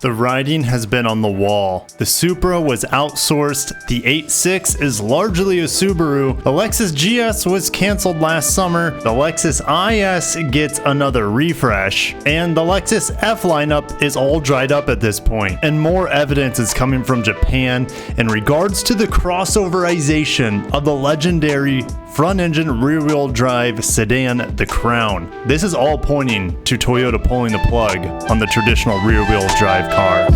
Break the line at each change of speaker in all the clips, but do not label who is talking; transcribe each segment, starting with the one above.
The writing has been on the wall. The Supra was outsourced, the 8.6 is largely a Subaru, the Lexus GS was canceled last summer, the Lexus IS gets another refresh, and the Lexus F lineup is all dried up at this point. And more evidence is coming from Japan in regards to the crossover-i-Zation of the legendary front-engine rear-wheel drive sedan, the Crown. This is all pointing to Toyota pulling the plug on the traditional rear-wheel drive car.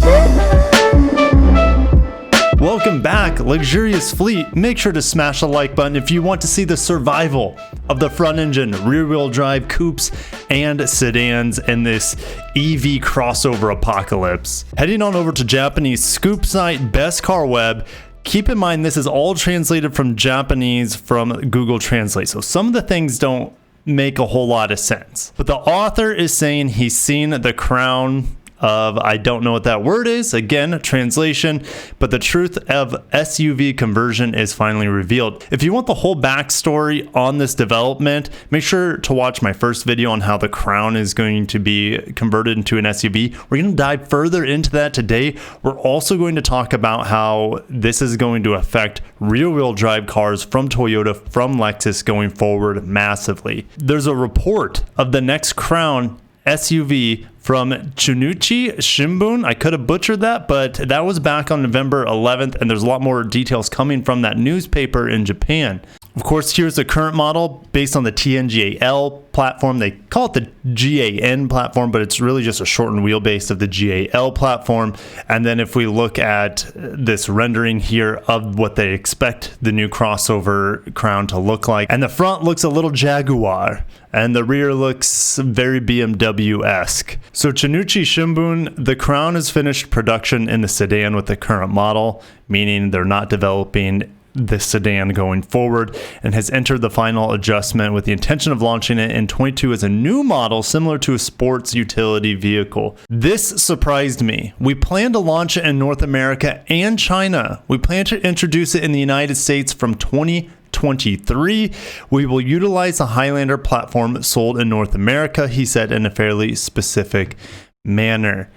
Welcome back, Lexurious Fleet. Make sure to smash the like button if you want to see the survival of the front-engine rear-wheel drive coupes and sedans in this EV crossover apocalypse. Heading on over to Japanese scoop site Best Car Web. Keep in mind, this is all translated from Japanese from Google Translate, so some of the things don't make a whole lot of sense. But the author is saying he's seen the Crown of, I don't know what that word is, again, translation, but the truth of SUV conversion is finally revealed. If you want the whole backstory on this development, make sure to watch my first video on how the Crown is going to be converted into an SUV. We're going to dive further into that today. We're also going to talk about how this is going to affect rear-wheel drive cars from Toyota, from Lexus going forward massively. There's a report of the next Crown SUV from Chunichi Shimbun. I could have butchered that, but that was back on November 11th, and there's a lot more details coming from that newspaper in Japan. Of course, here's the current model based on the TNGA-L platform. They call it the GAN platform, but it's really just a shortened wheelbase of the GAL platform. And then if we look at this rendering here of what they expect the new crossover Crown to look like, and the front looks a little Jaguar, and the rear looks very BMW-esque. So Chunichi Shimbun, the Crown has finished production in the sedan with the current model, meaning they're not developing the sedan going forward, and has entered the final adjustment with the intention of launching it in 22 as a new model similar to a sports utility vehicle. This surprised me. We plan to launch it in North America and China. We plan to introduce it in the United States from 2023. We will utilize the Highlander platform sold in North America, he said in a fairly specific manner.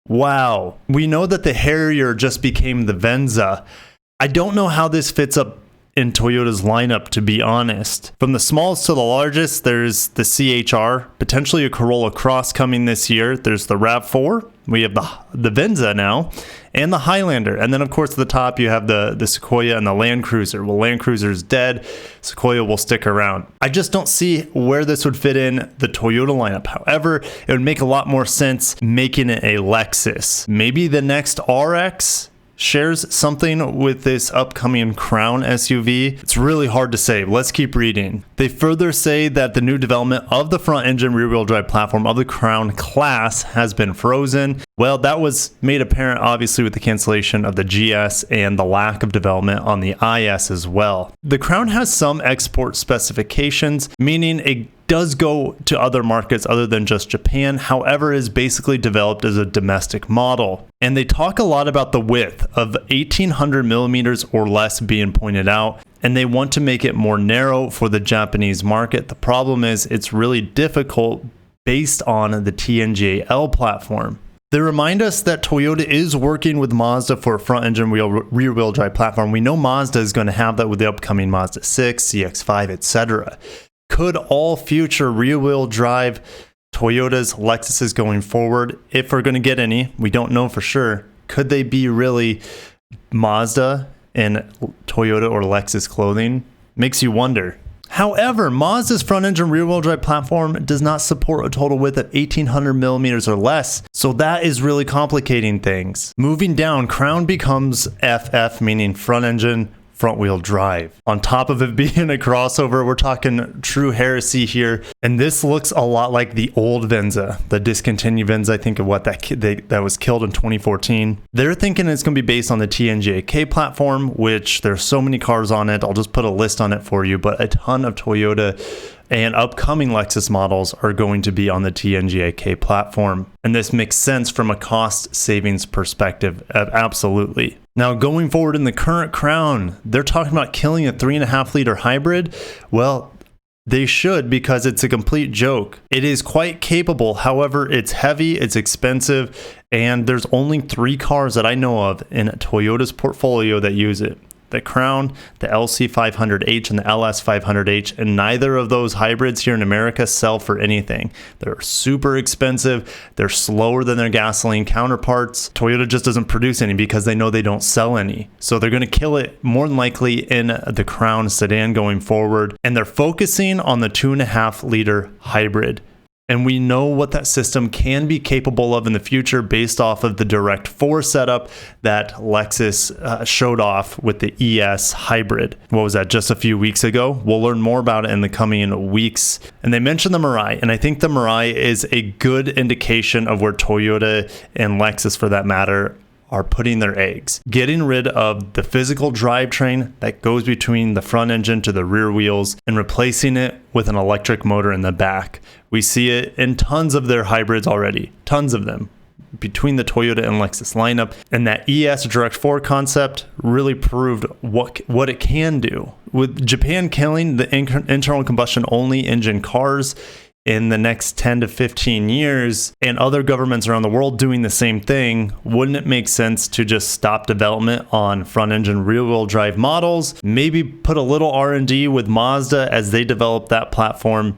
Wow. We know that the Harrier just became the Venza. I don't know how this fits up in Toyota's lineup, to be honest. From the smallest to the largest, there's the CHR, potentially a Corolla Cross coming this year. There's the RAV4. We have the Venza now, and the Highlander. And then, of course, at the top, you have the Sequoia and the Land Cruiser. Well, Land Cruiser's dead. Sequoia will stick around. I just don't see where this would fit in the Toyota lineup. However, it would make a lot more sense making it a Lexus. Maybe the next RX shares something with this upcoming Crown SUV. It's really hard to say. Let's keep reading. They further say that the new development of the front-engine rear-wheel drive platform of the Crown class has been frozen. Well, that was made apparent obviously with the cancellation of the GS and the lack of development on the IS as well. The Crown has some export specifications, meaning it does go to other markets other than just Japan, however is basically developed as a domestic model. And they talk a lot about the width of 1800 millimeters or less being pointed out, and they want to make it more narrow for the Japanese market. The problem is it's really difficult based on the TNGA-L platform. They remind us that Toyota is working with Mazda for a front-engine rear-wheel drive platform. We know Mazda is going to have that with the upcoming Mazda 6, CX-5, etc. Could all future rear-wheel drive Toyotas, Lexuses going forward, if we're going to get any, we don't know for sure, could they be really Mazda and Toyota or Lexus clothing? Makes you wonder. However, Mazda's front-engine rear-wheel drive platform does not support a total width of 1800 millimeters or less, so that is really complicating things. Moving down, Crown becomes FF, meaning front-engine front-wheel drive. On top of it being a crossover, we're talking true heresy here, and this looks a lot like the old Venza, the discontinued Venza. I think of what that was killed in 2014. They're thinking it's going to be based on the TNGA-K platform, which there's so many cars on it. I'll just put a list on it for you, but a ton of Toyota and upcoming Lexus models are going to be on the TNGA-K platform. And this makes sense from a cost savings perspective, absolutely. Now, going forward in the current Crown, they're talking about killing a 3.5 liter hybrid. Well, They should, because it's a complete joke. It is quite capable. However, it's heavy, it's expensive, and there's only 3 cars that I know of in Toyota's portfolio that use it. The Crown, the LC500H, and the LS500H, and neither of those hybrids here in America sell for anything. They're super expensive. They're slower than their gasoline counterparts. Toyota just doesn't produce any because they know they don't sell any. So they're going to kill it more than likely in the Crown sedan going forward. And they're focusing on the 2.5-liter hybrid. And we know what that system can be capable of in the future based off of the Direct 4 setup that Lexus showed off with the ES hybrid. What was that, just a few weeks ago? We'll learn more about it in the coming weeks. And they mentioned the Mirai, and I think the Mirai is a good indication of where Toyota and Lexus, for that matter, are putting their eggs. Getting rid of the physical drivetrain that goes between the front engine to the rear wheels and replacing it with an electric motor in the back. We see it in tons of their hybrids already, tons of them, between the Toyota and Lexus lineup. And that ES Direct 4 concept really proved what it can do. With Japan killing the internal combustion only engine cars in the next 10 to 15 years, and other governments around the world doing the same thing, wouldn't it make sense to just stop development on front engine rear wheel drive models, maybe put a little R&D with Mazda as they develop that platform,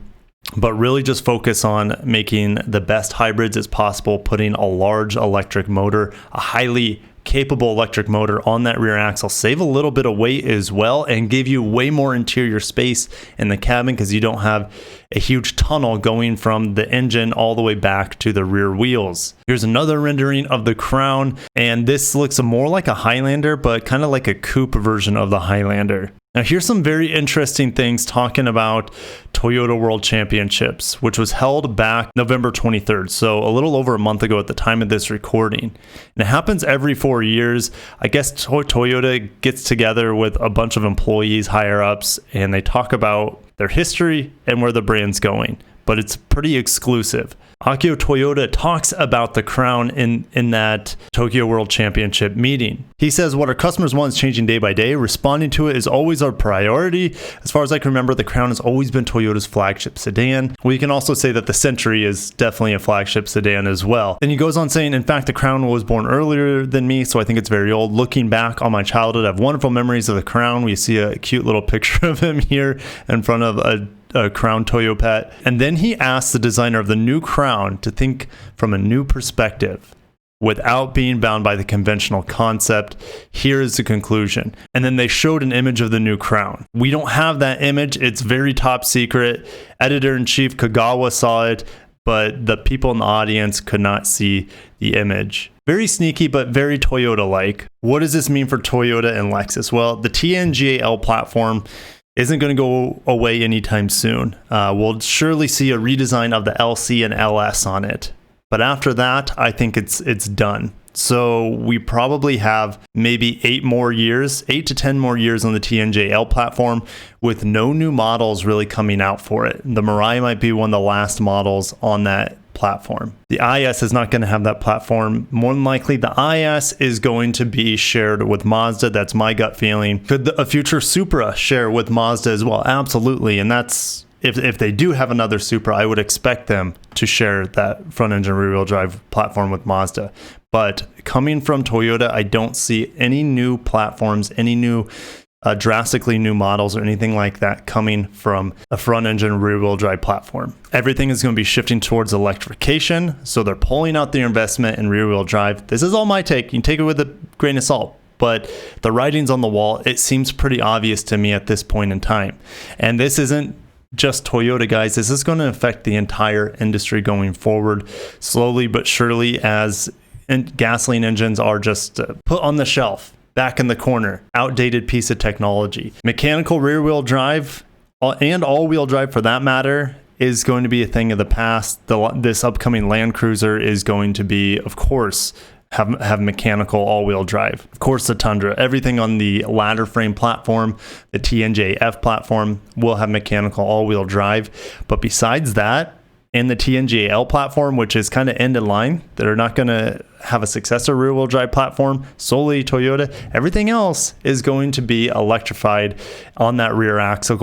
but really just focus on making the best hybrids as possible, putting a large electric motor, a highly capable electric motor on that rear axle, save a little bit of weight as well, and give you way more interior space in the cabin because you don't have a huge tunnel going from the engine all the way back to the rear wheels. Here's another rendering of the Crown, and this looks more like a Highlander, but kind of like a coupe version of the Highlander. Now here's some very interesting things talking about Toyota World Championships, which was held back November 23rd, so a little over a month ago at the time of this recording. And it happens every 4 years. I guess Toyota gets together with a bunch of employees, higher ups, and they talk about their history and where the brand's going. But it's pretty exclusive. Akio Toyoda talks about the Crown in that Tokyo World Championship meeting. He says, what our customers want is changing day by day. Responding to it is always our priority. As far as I can remember, the Crown has always been Toyota's flagship sedan. We can also say that the Century is definitely a flagship sedan as well. Then he goes on saying, in fact, the Crown was born earlier than me, so I think it's very old. Looking back on my childhood, I have wonderful memories of the Crown. We see a cute little picture of him here in front of a Crown Toyopet. And then he asked the designer of the new Crown to think from a new perspective without being bound by the conventional concept. Here is the conclusion. And then they showed an image of the new Crown. We don't have that image. It's very top secret. Editor-in-chief Kagawa saw it, but the people in the audience could not see the image. Very sneaky, but very Toyota-like. What does this mean for Toyota and Lexus? Well, the TNGA-L platform isn't going to go away anytime soon. We'll surely see a redesign of the LC and LS on it. But after that, I think it's done. So we probably have maybe 8 to 10 more years on the TNGA-L platform with no new models really coming out for it. The Mirai might be one of the last models on that platform. The IS is not going to have that platform. More than likely, the IS is going to be shared with Mazda. That's my gut feeling. Could a future Supra share with Mazda as well? Absolutely. And that's if they do have another Supra, I would expect them to share that front engine rear wheel drive platform with Mazda. But coming from Toyota, I don't see any new platforms, any new drastically new models or anything like that coming from a front engine rear wheel drive platform. Everything is going to be shifting towards electrification. So they're pulling out their investment in rear wheel drive. This is all my take. You can take it with a grain of salt. But the writing's on the wall. It seems pretty obvious to me at this point in time. And this isn't just Toyota, guys. This is going to affect the entire industry going forward, slowly but surely, as gasoline engines are just put on the shelf, back in the corner, outdated piece of technology. Mechanical rear wheel drive and all wheel drive for that matter is going to be a thing of the past. This upcoming Land Cruiser is going to be, of course, have mechanical all-wheel drive. Of course, the Tundra, everything on the ladder frame platform, the TNGA F platform will have mechanical all-wheel drive. But besides that, and the TNGA-L platform, which is kind of end of line. They're not going to have a successor rear-wheel drive platform, solely Toyota. Everything else is going to be electrified on that rear axle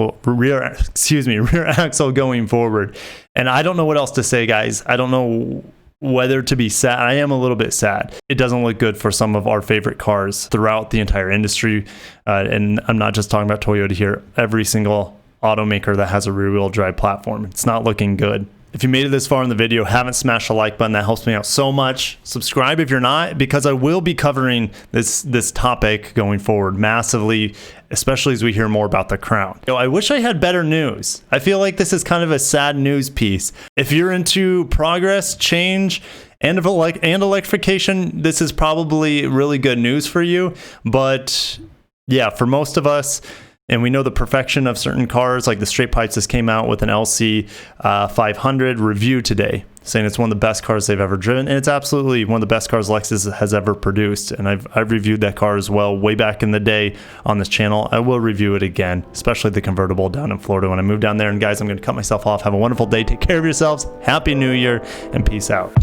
going forward. And I don't know what else to say, guys. I don't know whether to be sad. I am a little bit sad. It doesn't look good for some of our favorite cars throughout the entire industry. And I'm not just talking about Toyota here. Every single automaker that has a rear-wheel drive platform, it's not looking good. If you made it this far in the video, haven't smashed the like button, that helps me out so much. Subscribe if you're not, because I will be covering this topic going forward massively, especially as we hear more about the Crown. I wish I had better news. I feel like this is kind of a sad news piece. If you're into progress, change, and electrification, this is probably really good news for you. But yeah, for most of us, and we know the perfection of certain cars, like the Straight Pipes just came out with an LC 500 review today, saying it's one of the best cars they've ever driven, and it's absolutely one of the best cars Lexus has ever produced. And I've reviewed that car as well way back in the day on this channel. I will review it again, especially the convertible down in Florida when I move down there. And guys, I'm going to cut myself off. Have a wonderful day. Take care of yourselves. Happy New Year, and peace out.